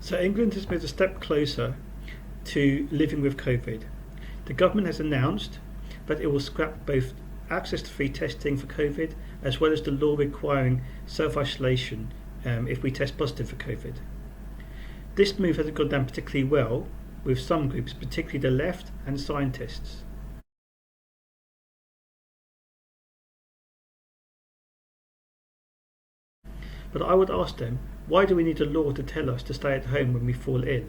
So England has moved a step closer to living with Covid. The government has announced that it will scrap both access to free testing for Covid as well as the law requiring self-isolation if we test positive for Covid. This move hasn't gone down particularly well with some groups, particularly the left and scientists. But I would ask them, why do we need a law to tell us to stay at home when we fall ill?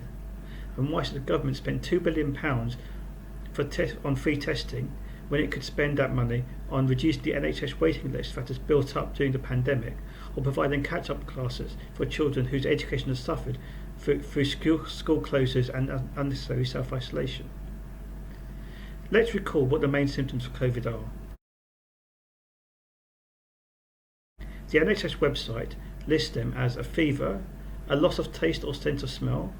And why should the government spend £2 billion on free testing when it could spend that money on reducing the NHS waiting list that has built up during the pandemic, or providing catch-up classes for children whose education has suffered through school closures and unnecessary self-isolation? Let's recall what the main symptoms of Covid are. The NHS website lists them as a fever, a loss of taste or sense of smell,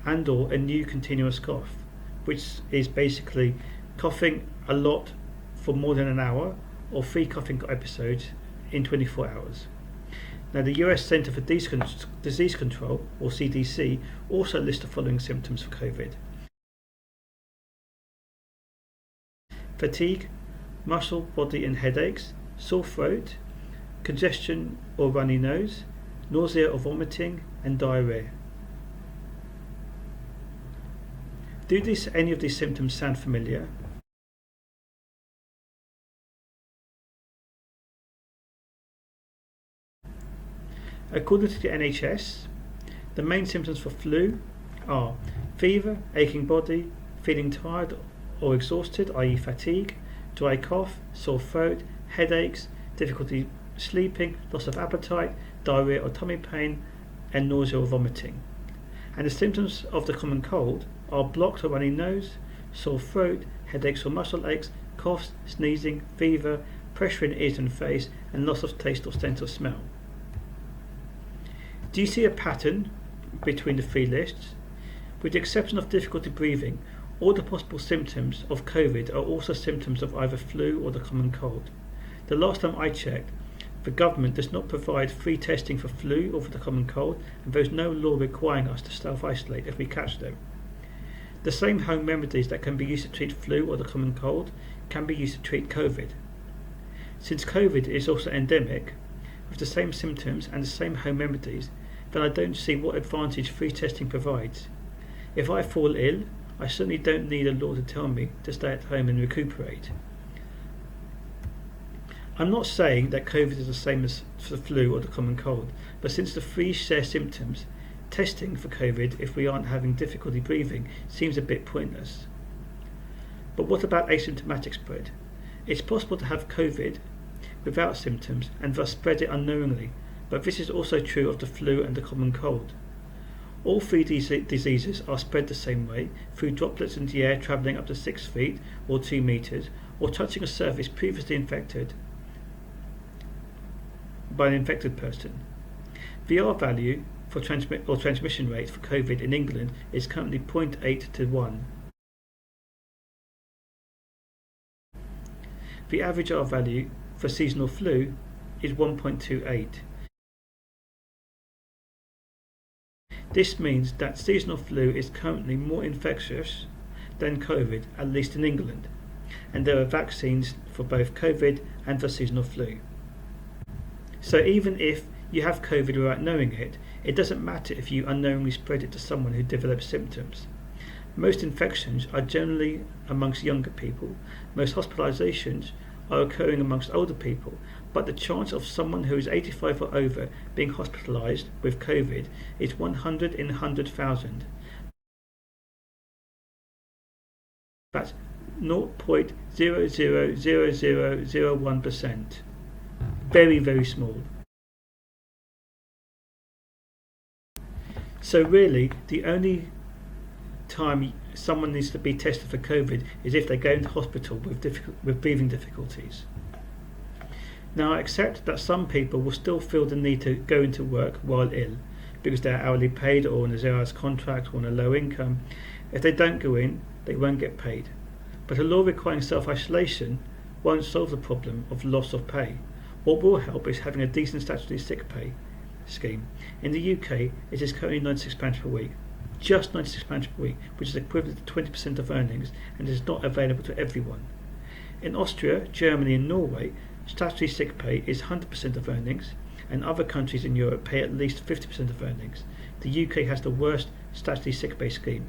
and or a new continuous cough, which is basically coughing a lot for more than an hour or 3 coughing episodes in 24 hours. Now, the US Centre for Disease Control, or CDC, also lists the following symptoms for Covid: fatigue, muscle, body and headaches, sore throat, congestion or runny nose, nausea or vomiting, and diarrhea. Do any of these symptoms sound familiar? According to the NHS, the main symptoms for flu are fever, aching body, feeling tired or exhausted, i.e. fatigue, dry cough, sore throat, headaches, difficulty sleeping, loss of appetite, diarrhea or tummy pain, and nausea or vomiting. And the symptoms of the common cold are blocked or runny nose, sore throat, headaches or muscle aches, coughs, sneezing, fever, pressure in ears and face, and loss of taste or sense of smell. Do you see a pattern between the 3 lists? With the exception of difficulty breathing, all the possible symptoms of Covid are also symptoms of either flu or the common cold. The last time I checked, the government does not provide free testing for flu or for the common cold, and there is no law requiring us to self-isolate if we catch them. The same home remedies that can be used to treat flu or the common cold can be used to treat Covid. Since Covid is also endemic, with the same symptoms and the same home remedies, then I don't see what advantage free testing provides. If I fall ill, I certainly don't need a law to tell me to stay at home and recuperate. I'm not saying that Covid is the same as for the flu or the common cold, but since the 3 share symptoms, testing for Covid if we aren't having difficulty breathing seems a bit pointless. But what about asymptomatic spread? It's possible to have Covid without symptoms and thus spread it unknowingly, but this is also true of the flu and the common cold. All 3 diseases are spread the same way, through droplets in the air travelling up to 6 feet or 2 meters, or touching a surface previously infected by an infected person. The R value for transmission rate for Covid in England is currently 0.8 to 1. The average R value for seasonal flu is 1.28. This means that seasonal flu is currently more infectious than Covid, at least in England, and there are vaccines for both Covid and for seasonal flu. So even if you have Covid without knowing it, it doesn't matter if you unknowingly spread it to someone who develops symptoms. Most infections are generally amongst younger people. Most hospitalizations are occurring amongst older people, but the chance of someone who is 85 or over being hospitalized with Covid is 100 in 100,000. That's 0.000001%. Very, very small. So really, the only time someone needs to be tested for Covid is if they go into hospital with breathing difficulties. Now, I accept that some people will still feel the need to go into work while ill because they're hourly paid or on a 0 hours contract or on a low income. If they don't go in, they won't get paid. But a law requiring self-isolation won't solve the problem of loss of pay. What will help is having a decent statutory sick pay, scheme. In the UK, it is currently £96 per week. Just £96 per week, which is equivalent to 20% of earnings, and is not available to everyone. In Austria, Germany and Norway, statutory sick pay is 100% of earnings, and other countries in Europe pay at least 50% of earnings. The UK has the worst statutory sick pay scheme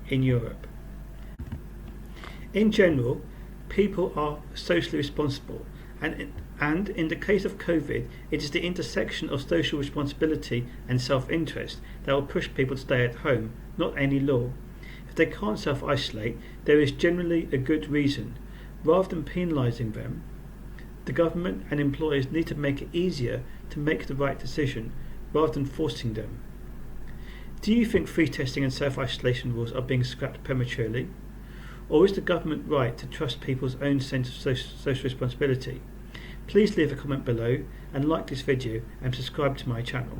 in Europe. In general, people are socially responsible, and in the case of Covid, it is the intersection of social responsibility and self-interest that will push people to stay at home, not any law. If they can't self-isolate, there is generally a good reason. Rather than penalising them, the government and employers need to make it easier to make the right decision, rather than forcing them. Do you think free testing and self-isolation rules are being scrapped prematurely? Or is the government right to trust people's own sense of social responsibility? Please leave a comment below and like this video and subscribe to my channel.